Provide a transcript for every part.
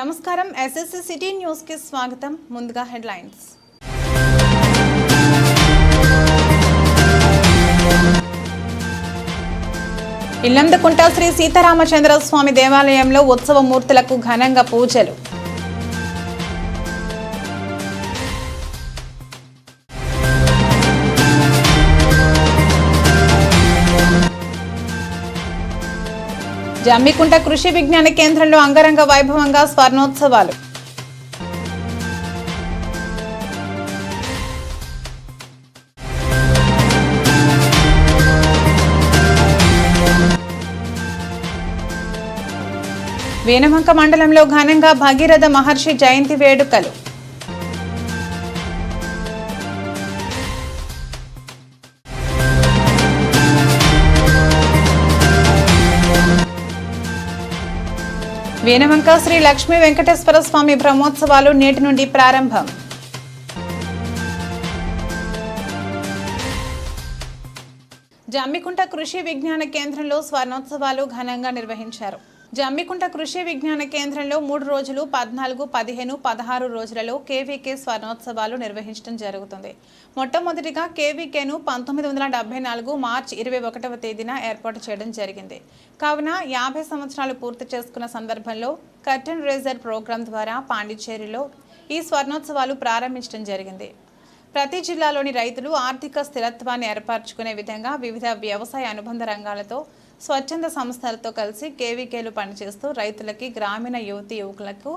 నమస్కారం SSC city news కి స్వాగతం. ముందుగా హెడ్లైన్స్. ఇల్లందుకుంట శ్రీ సీతారామచంద్ర స్వామి దేవాలయంలో ఉత్సవ మూర్తులకు ఘనంగా పూజలు. జమ్మికుంట కృషి విజ్ఞాన కేంద్రంలో అంగరంగ వైభవంగా స్వర్ణోత్సవాలు. వేనవంక మండలంలో ఘనంగా భగీరథ మహర్షి జయంతి వేడుకలు. వేనవంక శ్రీ లక్ష్మీ వెంకటేశ్వర స్వామి బ్రహ్మోత్సవాలు నేటి నుండి ప్రారంభం. జమ్మికుంట కృషి విజ్ఞాన కేంద్రంలో స్వర్ణోత్సవాలు ఘనంగా నిర్వహించారు. జమ్మికుంట కృషి విజ్ఞాన కేంద్రంలో 3 రోజులు 14, 15, 16 రోజులలో కేవీకే స్వర్ణోత్సవాలు నిర్వహించడం జరుగుతుంది. మొట్టమొదటిగా కేవీకేను 1974 మార్చి 21వ తేదీన ఏర్పాటు చేయడం జరిగింది. కావున 50 సంవత్సరాలు పూర్తి చేసుకున్న సందర్భంలో కర్టెన్ రేజర్ ప్రోగ్రాం ద్వారా పాండిచ్చేరిలో ఈ స్వర్ణోత్సవాలు ప్రారంభించడం జరిగింది. ప్రతి జిల్లాలోని రైతులు ఆర్థిక స్థిరత్వాన్ని ఏర్పరచుకునే విధంగా వివిధ వ్యవసాయ అనుబంధ రంగాలతో స్వచ్ఛంద సంస్థలతో కలిసి కేవీకేలు పనిచేస్తూ రైతులకి, గ్రామీణ యువతీ యువకులకు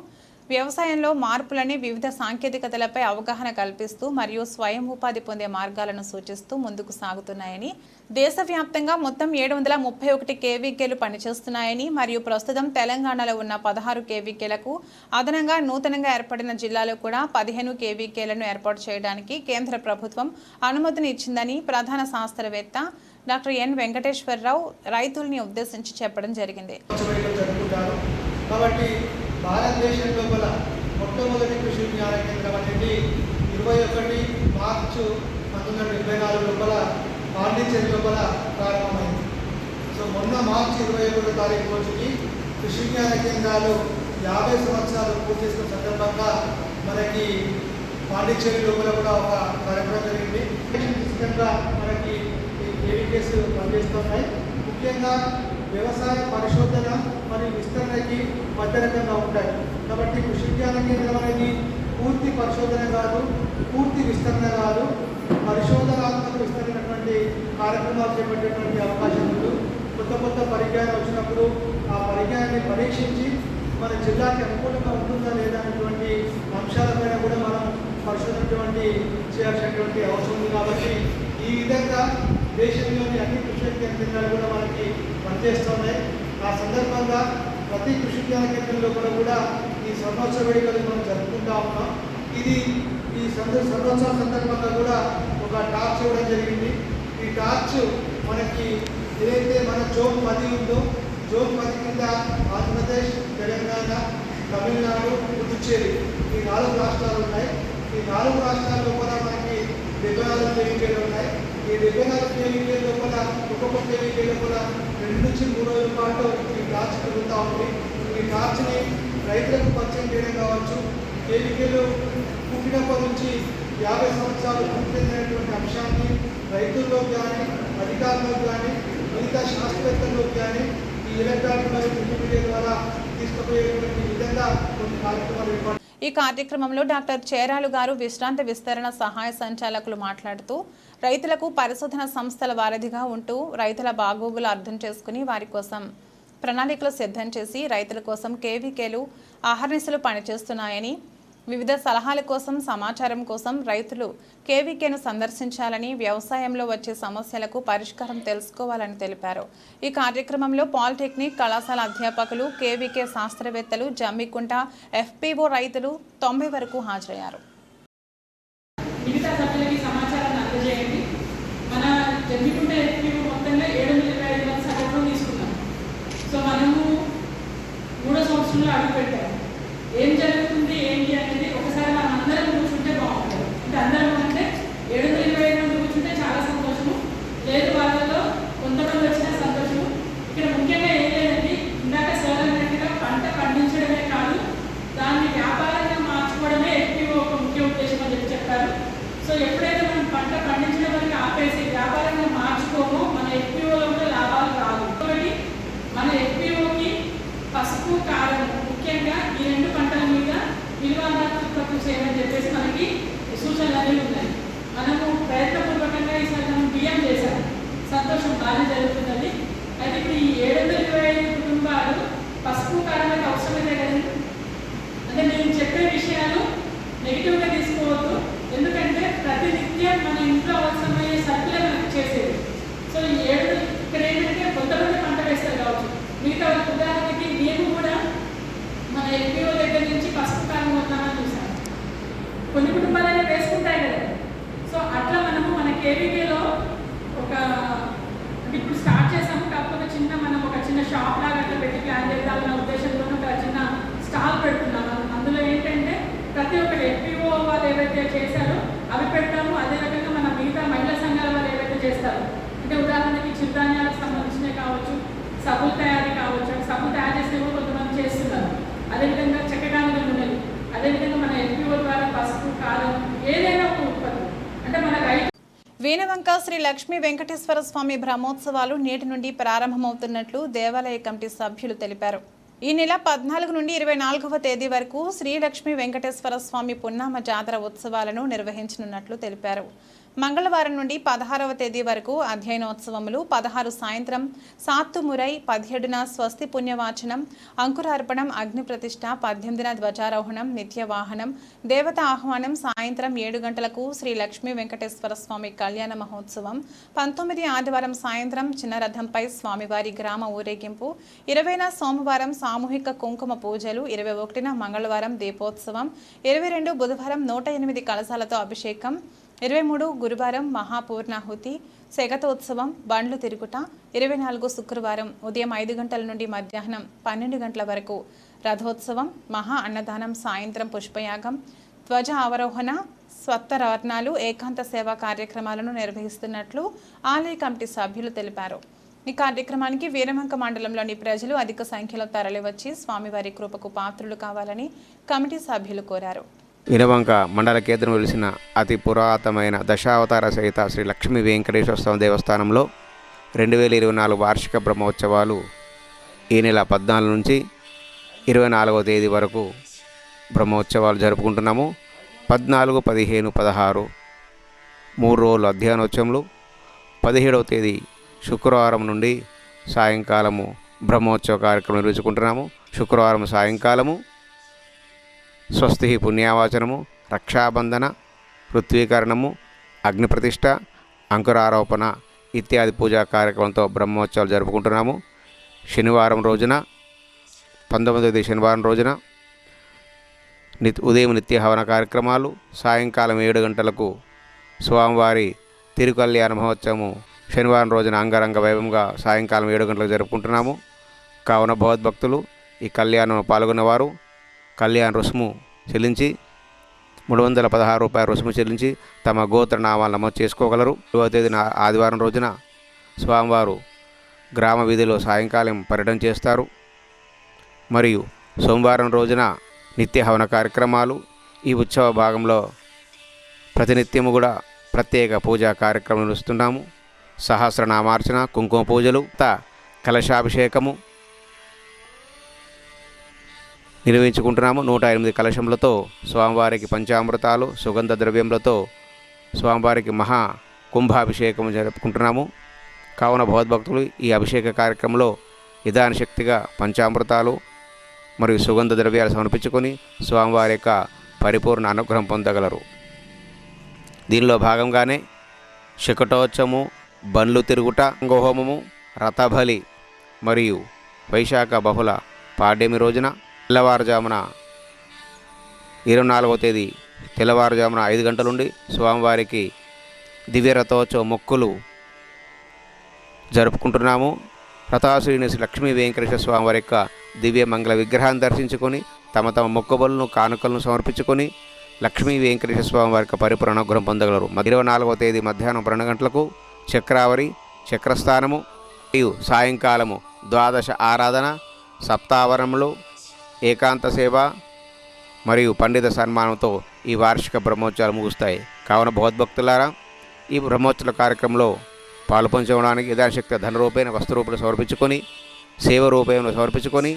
వ్యవసాయంలో మార్పులని, వివిధ సాంకేతికతలపై అవగాహన కల్పిస్తూ మరియు స్వయం ఉపాధి పొందే మార్గాలను సూచిస్తూ ముందుకు సాగుతున్నాయని, దేశవ్యాప్తంగా మొత్తం 731 కేవీకేలు పనిచేస్తున్నాయని మరియు ప్రస్తుతం తెలంగాణలో ఉన్న 16 కేవీకేలకు అదనంగా నూతనంగా ఏర్పడిన జిల్లాలో కూడా 15 కేవీకేలను ఏర్పాటు చేయడానికి కేంద్ర ప్రభుత్వం అనుమతిని ఇచ్చిందని ప్రధాన శాస్త్రవేత్త డాక్టర్ ఎన్ వెంకటేశ్వరరావు రైతుల్ని ఉద్దేశించి చెప్పడం జరిగింది. భారతదేశం లోపల మొట్టమొదటి కృషి విజ్ఞాన కేంద్రం అనేది 21 మార్చి 1974 లోపల పాండిచ్చేరి లోపల ప్రారంభమైంది. సో మొన్న మార్చి 21వ తారీఖు రోజుకి కృషి విజ్ఞాన కేంద్రాలు 50 సంవత్సరాలు పూర్తి చేసుకున్న సందర్భంగా మనకి పాండిచ్చేరి లోపల కూడా ఒక కార్యక్రమం జరిగింది. మనకి కేవీకేస్ పనిచేస్తున్నాయి. ముఖ్యంగా వ్యవసాయ పరిశోధన మరియు విస్తరణకి మధ్యరకంగా ఉంటాయి. కాబట్టి కృషి విజ్ఞాన కేంద్రం అనేది పూర్తి పరిశోధన కాదు, పూర్తి విస్తరణ కాదు, పరిశోధనాత్మక విస్తరణటువంటి కార్యక్రమాలు చేపట్టేటువంటి అవకాశం ఉంది. కొత్త పరిజ్ఞానం వచ్చినప్పుడు ఆ పరిజ్ఞానాన్ని పరీక్షించి మన జిల్లాకి అనుకూలంగా ఉంటుందా లేదా అనేటువంటి అంశాలపైన కూడా మనం పరిశోధన చేయాల్సినటువంటి అవసరం ఉంది. కాబట్టి ఈ విధంగా దేశంలోని అన్ని కృషి కేంద్రాలు కూడా మనకి పనిచేస్తున్నాయి. ఆ సందర్భంగా ప్రతి కృషి విజ్ఞాన కేంద్రంలో కూడా ఈ స్వర్ణోత్సవ వేడుకలు మనం జరుపుకుంటా ఉన్నాం. ఈ స్వర్ణోత్సవ సందర్భంగా కూడా ఒక టార్చ్ ఇవ్వడం జరిగింది. ఈ టార్చ్ మనకి ఏదైతే మన జోన్ 10 ఉందో, జోన్ 10 కింద ఆంధ్రప్రదేశ్, తెలంగాణ, తమిళనాడు, పుదుచ్చేరి ఈ 4 రాష్ట్రాలు ఉన్నాయి. ఈ 4 రాష్ట్రాల్లో కూడా మనకి 74 కేవీకేలు ఉన్నాయి. ఈ 74 కేవీకేల లోపల ఒక్కొక్క కేవీకే లోపల 2 నుంచి 3 రోజుల పాటు ఈ టార్చ్ తిరుగుతూ ఉంది. ఈ టార్చ్ని రైతులకు పరిచయం చేయడం కావచ్చు, కేవీకేలు పుట్టినప్పటి నుంచి 50 సంవత్సరాలు పూర్తయినటువంటి అంశాన్ని రైతుల్లోకి కానీ, అధికారులకు కానీ, మిగతా శాస్త్రవేత్తల్లోకి కానీ ఈ ఎలక్ట్రానిక్ మరియు ప్రింట్ మీడియా ద్వారా తీసుకుపోయేటువంటి విధంగా కొన్ని కార్యక్రమాలు ఏర్పాటు. ఈ కార్యక్రమంలో డాక్టర్ చేరాలు గారు విశ్రాంత విస్తరణ సహాయ సంచాలకులు మాట్లాడుతూ రైతులకు పరిశోధన సంస్థల వారధిగా ఉంటూ రైతుల బాగోగులు అర్థం చేసుకుని వారి కోసం ప్రణాళికలు సిద్ధం చేసి రైతుల కోసం కేవీకేలు అహర్నిశలు పనిచేస్తున్నాయని, వివిధ సలహాల కోసం, సమాచారం కోసం రైతులు కేవీకేను సందర్శించాలని, వ్యవసాయంలో వచ్చే సమస్యలకు పరిష్కారం తెలుసుకోవాలని తెలిపారు. ఈ కార్యక్రమంలో పాలిటెక్నిక్ కళాశాల అధ్యాపకులు, కేవీకే శాస్త్రవేత్తలు, జమ్మికుంట ఎఫ్పిఓ రైతులు 90 వరకు హాజరయ్యారు. ఏం జరుగుతుంది ఏంటి అనేది ఒకసారి మనం అందరం కూర్చుంటే బాగుంటుంది. అంటే అందరం అంటే 725 మంది కూర్చుంటే చాలా సంతోషము, లేదు వాళ్ళలో కొంతమంది వచ్చినా సంతోషము. ఇక్కడ ముఖ్యంగా ఏం లేదండి, ఇందాక సార్ అన్నట్టుగా పంట పండించడమే కాదు, ఈ 725 కుటుంబాలు పసుపు కారణాలకు అవసరమైతే కదండి. అంటే నేను చెప్పే విషయాలు నెగిటివ్గా తీసుకోవద్దు, ఎందుకంటే ప్రతి నిత్యం మన ఇంట్లో అవసరమయ్యే సరుకులే మనకు చేసేది. సో ఈ 7 ఇక్కడ ఏంటంటే కొంతమంది పంట వేస్తారు కావచ్చు, మిగతా వాళ్ళకి ఉదాహరణకి మేము కూడా మన ఎల్పిఓ దగ్గర నుంచి పసుపు కారం వద్దామని చూసాము. కొన్ని కుటుంబాలైనా వేసుకుంటాయి కదా. సో అట్లా మనము మన కేవీకేలో ఒక అంటే ఇప్పుడు స్టార్ట్ చేసాము, కాకపోతే మనం ఒక చిన్న షాప్ లాగా అట్లా పెట్టి ప్లాన్ చేద్దామన్న ఉద్దేశంతో ఒక చిన్న స్టాల్ పెడుతున్నాము. అందులో ఏంటంటే ప్రతి ఒక్కటి ఎఫ్పిఓ వాళ్ళు ఏవైతే చేశారో అవి పెడతాము. అదే రకంగా మన మిగతా మహిళా సంఘాల వాళ్ళు ఏవైతే చేస్తారో, అంటే ఉదాహరణకి చిరుధాన్యాలకు సంబంధించినవి కావచ్చు, సబ్బులు తయారీ కావచ్చు, సబ్బులు తయారు చేసినవి కూడా కొంతమంది చేస్తున్నారు. అదేవిధంగా చెక్కగానుగ నూనెలు, అదేవిధంగా మన ఎఫ్పిఓ ద్వారా పసుపు కారం ఏదైనా ఒక ఉత్పత్తి అంటే మన రైతు. వీణవంక శ్రీ లక్ష్మీ వెంకటేశ్వర స్వామి బ్రహ్మోత్సవాలు నేటి నుండి ప్రారంభమవుతున్నట్లు దేవాలయ కమిటీ సభ్యులు తెలిపారు. ఈ నెల 14 నుండి 24వ తేదీ వరకు శ్రీ లక్ష్మీ వెంకటేశ్వర స్వామి పున్నామ జాతర ఉత్సవాలను నిర్వహించనున్నట్లు తెలిపారు. మంగళవారం నుండి 16వ తేదీ వరకు అధ్యయనోత్సవములు, 16 సాయంత్రం సాత్తుమురై, 17న స్వస్తి పుణ్యవాచనం, అంకురార్పణం, అగ్ని ప్రతిష్ఠ, 18న ధ్వజారోహణం, నిత్యవాహనం, దేవత ఆహ్వానం, సాయంత్రం 7 గంటలకు శ్రీ లక్ష్మీ వెంకటేశ్వర స్వామి కళ్యాణ మహోత్సవం, 19 ఆదివారం సాయంత్రం చిన్న రథంపై స్వామివారి గ్రామ ఊరేగింపు, 20న సోమవారం సామూహిక కుంకుమ పూజలు, 21న మంగళవారం దీపోత్సవం, 22 బుధవారం 108 కలశాలతో అభిషేకం, 23 గురువారం మహాపూర్ణాహుతి సెగతోత్సవం, బండ్లు తిరుగుట, 24 శుక్రవారం ఉదయం 5 గంటల నుండి మధ్యాహ్నం 12 గంటల వరకు రథోత్సవం, మహా అన్నదానం, సాయంత్రం పుష్పయాగం, ధ్వజ ఆవరోహణ, స్వత్తరత్నాలు, ఏకాంత సేవా కార్యక్రమాలను నిర్వహిస్తున్నట్లు ఆలయ కమిటీ సభ్యులు తెలిపారు. ఈ కార్యక్రమానికి వీరవంక మండలంలోని ప్రజలు అధిక సంఖ్యలో తరలివచ్చి స్వామివారి కృపకు పాత్రులు కావాలని కమిటీ సభ్యులు కోరారు. వీరవంక మండల కేంద్రం వెలిసిన అతి పురాతనమైన దశావతార సహిత శ్రీ లక్ష్మీ వెంకటేశ్వర స్వామి దేవస్థానంలో 2024 వార్షిక బ్రహ్మోత్సవాలు ఈ నెల 14 నుంచి 24వ తేదీ వరకు బ్రహ్మోత్సవాలు జరుపుకుంటున్నాము. 14, 15, 16 3 రోజులు అధ్యయనోత్సవములు, 17వ తేదీ శుక్రవారం నుండి సాయంకాలము బ్రహ్మోత్సవ కార్యక్రమం నిర్వహించుకుంటున్నాము. శుక్రవారం సాయంకాలము స్వస్తి పుణ్యావాచనము, రక్షాబంధన, పృథ్వీకరణము, అగ్నిప్రతిష్ఠ, అంకురారోపణ ఇత్యాది పూజా కార్యక్రమంతో బ్రహ్మోత్సవాలు జరుపుకుంటున్నాము. శనివారం రోజున 19వ శనివారం రోజున ఉదయం నిత్య హవన కార్యక్రమాలు, సాయంకాలం 7 గంటలకు స్వామివారి తిరుకల్యాణ మహోత్సవము శనివారం రోజున అంగరంగ వైభవంగా సాయంకాలం 7 గంటలకు జరుపుకుంటున్నాము. కావున భగవద్భక్తులు ఈ కళ్యాణంలో పాల్గొన్నవారు కళ్యాణ రుసుము చెల్లించి 316 రూపాయల రుసుము చెల్లించి తమ గోత్ర నామాలు నమోదు చేసుకోగలరు. 2వ తేదీన ఆదివారం రోజున స్వామివారు గ్రామ వీధిలో సాయంకాలం పర్యటన చేస్తారు. మరియు సోమవారం రోజున నిత్య హవన కార్యక్రమాలు. ఈ ఉత్సవ భాగంలో ప్రతినిత్యము కూడా ప్రత్యేక పూజా కార్యక్రమం నిర్వహిస్తున్నాము. సహస్రనామార్చన, కుంకుమ పూజలు, కలశాభిషేకము నిర్వహించుకుంటున్నాము. 108 కలశములతో స్వామివారికి పంచామృతాలు, సుగంధ ద్రవ్యములతో స్వామివారికి మహా కుంభాభిషేకం జరుపుకుంటున్నాము. కావున భగవద్భక్తులు ఈ అభిషేక కార్యక్రమంలో విధాన శక్తిగా పంచామృతాలు మరియు సుగంధ ద్రవ్యాలు సమర్పించుకొని స్వామివారి యొక్క పరిపూర్ణ అనుగ్రహం పొందగలరు. దీనిలో భాగంగానే శకటోత్సవము, బండ్లు తిరుగుట, గోహోమము, రథబలి మరియు వైశాఖ బహుళ పాడ్యమి రోజున తెల్లవారుజామున 24వ తేదీ తెల్లవారుజామున 5 గంటల నుండి స్వామివారికి దివ్యరథోత్సవ మొక్కులు జరుపుకుంటున్నాము. రథాశ్రీని లక్ష్మీ వెంకటేశ్వర స్వామివారి యొక్క దివ్య మంగళ విగ్రహాన్ని దర్శించుకొని తమ మొక్కుబడులను కానుకలను సమర్పించుకొని లక్ష్మీ వెంకటేశ్వర స్వామివారి యొక్క పరిపూర్ణ అనుగ్రహం పొందగలరు. 24వ తేదీ మధ్యాహ్నం 12 గంటలకు చక్రావరి చక్రస్థానము మరియు సాయంకాలము ద్వాదశ ఆరాధన, సప్తావరణములు, ఏకాంత సేవ మరియు పండిత సన్మానంతో ఈ వార్షిక బ్రహ్మోత్సవాలు ముగుస్తాయి. కావున భగవద్భక్తులారా ఈ బ్రహ్మోత్సవ కార్యక్రమంలో పాల్పంచడానికి యథాశక్తి ధనరూపేణ వస్తురూపేణ సమర్పించుకొని సేవ రూపేణ సమర్పించుకొని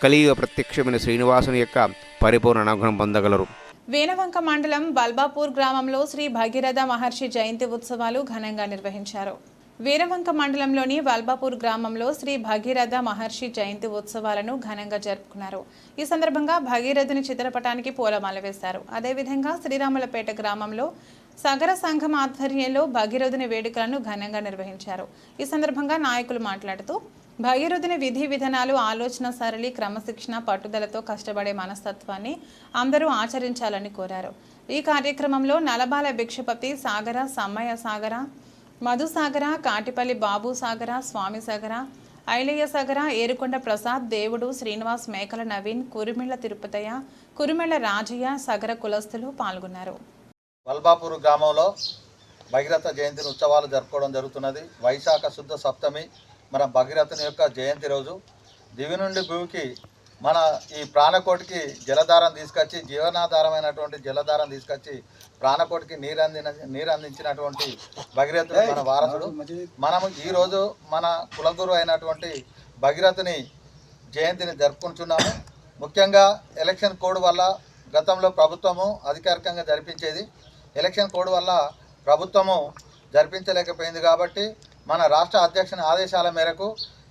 కలియుగ ప్రత్యక్షమైన శ్రీనివాసుని యొక్క పరిపూర్ణ అనుగ్రహం పొందగలరు. వీణవంక మండలం బల్బాపూర్ గ్రామంలో శ్రీ భగీరథ మహర్షి జయంతి ఉత్సవాలు ఘనంగా నిర్వహించారు. వీరవంక మండలంలోని వల్బాపూర్ గ్రామంలో శ్రీ భగీరథ మహర్షి జయంతి ఉత్సవాలను ఘనంగా జరుపుకున్నారు. ఈ సందర్భంగా భగీరథుని చిత్రపటానికి పూలమాల వేశారు. అదేవిధంగా శ్రీరాములపేట గ్రామంలో సగర సంఘం ఆధ్వర్యంలో భగీరథుని వేడుకలను ఘనంగా నిర్వహించారు. ఈ సందర్భంగా నాయకులు మాట్లాడుతూ భగీరథుని విధి విధానాలు, ఆలోచన సరళి, క్రమశిక్షణ, పట్టుదలతో కష్టపడే మనస్తత్వాన్ని అందరూ ఆచరించాలని కోరారు. ఈ కార్యక్రమంలో నలబాల భిక్షపతి సాగర, సమ్మయ్య సాగర, మధుసాగర, కాటిపల్లి బాబు సాగర, స్వామి సాగర, ఐలయ్య సాగర, ఏరుకొండ ప్రసాద్, దేవుడు, శ్రీనివాస్, మేకల నవీన్, కురుమిళ్ల తిరుపతయ్య, కురుమిళ్ల రాజయ్య, సగర కులస్తులు పాల్గొన్నారు. వల్బాపూర్ గ్రామంలో భగీరథ జయంతి ఉత్సవాలు జరుపుకోవడం జరుగుతున్నది. వైశాఖ శుద్ధ సప్తమి మన భగీరథుని యొక్క జయంతి రోజు. దివి నుండి భూమికి మన ఈ ప్రాణకోటికి జలధారం తీసుకొచ్చి, జీవనాధారమైనటువంటి జలధారం తీసుకొచ్చి ప్రాణకోటికి నీరు అందించినటువంటి భగీరథుడు మన వారసుడు. మనము ఈరోజు మన కులగురు అయినటువంటి భగీరథుని జయంతిని జరుపుకుంటున్నాము. ముఖ్యంగా ఎలక్షన్ కోడ్ వల్ల గతంలో ప్రభుత్వము అధికారికంగా జరిపించేది. ఎలక్షన్ కోడ్ వల్ల ప్రభుత్వము జరిపించలేకపోయింది కాబట్టి మన రాష్ట్ర అధ్యక్షుని ఆదేశాల మేరకు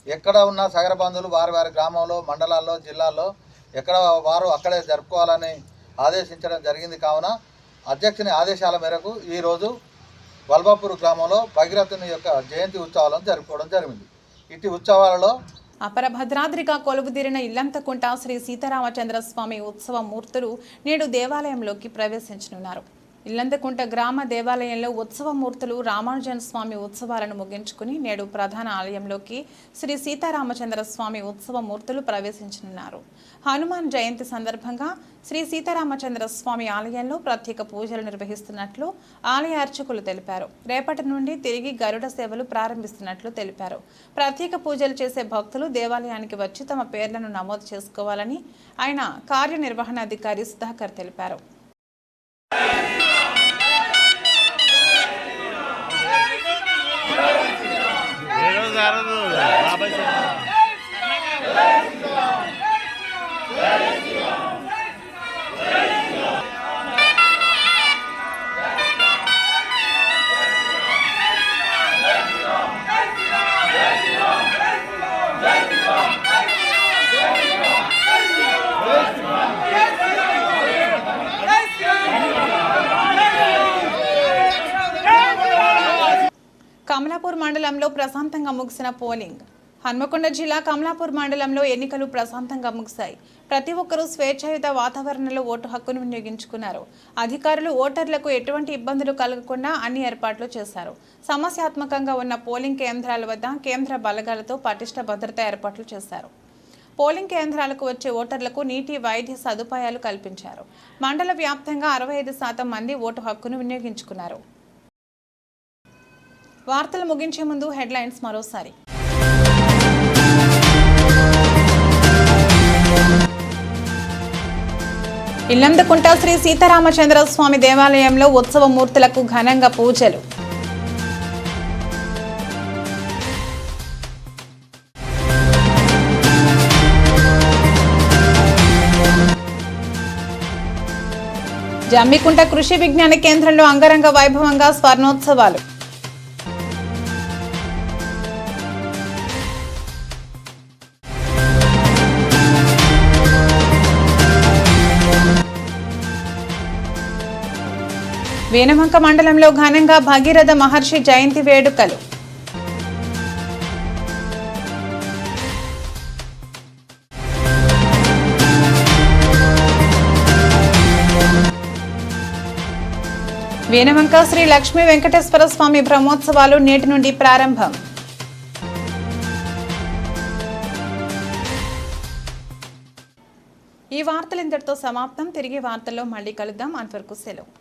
ఎక్కడ ఉన్న సగర బంధువులు వారి గ్రామంలో, మండలాల్లో, జిల్లాల్లో ఎక్కడ వారు అక్కడే జరుపుకోవాలని ఆదేశించడం జరిగింది. కావున అధ్యక్షుని ఆదేశాల మేరకు ఈరోజు వల్బాపూర్ గ్రామంలో భగీరథుని యొక్క జయంతి ఉత్సవాలను జరుపుకోవడం జరిగింది. ఇటు ఉత్సవాలలో అపర భద్రాద్రిగా కొలువుదీరిన ఇల్లంతకుంట శ్రీ సీతారామచంద్ర స్వామి ఉత్సవ మూర్తులు నేడు దేవాలయంలోకి ప్రవేశించనున్నారు. ఇల్లంతకుంట గ్రామ దేవాలయంలో ఉత్సవ మూర్తులు రామానుజన్ స్వామి ఉత్సవాలను ముగించుకుని నేడు ప్రధాన ఆలయంలోకి శ్రీ సీతారామచంద్ర స్వామి ఉత్సవ మూర్తులు ప్రవేశించనున్నారు. హనుమాన్ జయంతి సందర్భంగా శ్రీ సీతారామచంద్ర స్వామి ఆలయంలో ప్రత్యేక పూజలు నిర్వహిస్తున్నట్లు ఆలయ అర్చకులు తెలిపారు. రేపటి నుండి తిరిగి గరుడ సేవలు ప్రారంభిస్తున్నట్లు తెలిపారు. ప్రత్యేక పూజలు చేసే భక్తులు దేవాలయానికి వచ్చి తమ పేర్లను నమోదు చేసుకోవాలని ఆయన కార్యనిర్వహణాధికారి సుధాకర్ తెలిపారు. కమలాపూర్ మండలంలో ప్రశాంతంగా ముగిసిన పోలింగ్. హన్మకొండ జిల్లా కమలాపూర్ మండలంలో ఎన్నికలు ప్రశాంతంగా ముగిశాయి. ప్రతి ఒక్కరూ స్వేచ్ఛాయుత వాతావరణంలో ఓటు హక్కును వినియోగించుకున్నారు. అధికారులు ఓటర్లకు ఎటువంటి ఇబ్బందులు కలగకుండా అన్ని ఏర్పాట్లు చేశారు. సమస్యాత్మకంగా ఉన్న పోలింగ్ కేంద్రాల వద్ద కేంద్ర బలగాలతో పటిష్ట భద్రతా ఏర్పాట్లు చేశారు. పోలింగ్ కేంద్రాలకు వచ్చే ఓటర్లకు నీటి, వైద్య సదుపాయాలు కల్పించారు. మండల వ్యాప్తంగా 65% మంది ఓటు హక్కును వినియోగించుకున్నారు. వార్తలు ముగించే ముందు హెడ్లైన్స్ మరోసారి. ఇల్లంతకుంట శ్రీ సీతారామచంద్ర స్వామి దేవాలయంలో ఉత్సవ మూర్తులకు ఘనంగా పూజలు. జమ్మికుంట కృషి విజ్ఞాన కేంద్రంలో అంగరంగ వైభవంగా స్వర్ణోత్సవాలు. వీరవంక మండలంలో ఘనంగా భగీరథ మహర్షి జయంతి వేడుకలు. వీరవంక శ్రీ లక్ష్మీ వెంకటేశ్వర స్వామి బ్రహ్మోత్సవాలు నేటి నుండి ప్రారంభం. ఈ వార్తలు ఇంతటితో సమాప్తం. తిరిగి వార్తల్లో మళ్ళీ కలుద్దాం. అంతవరకు సెలవు.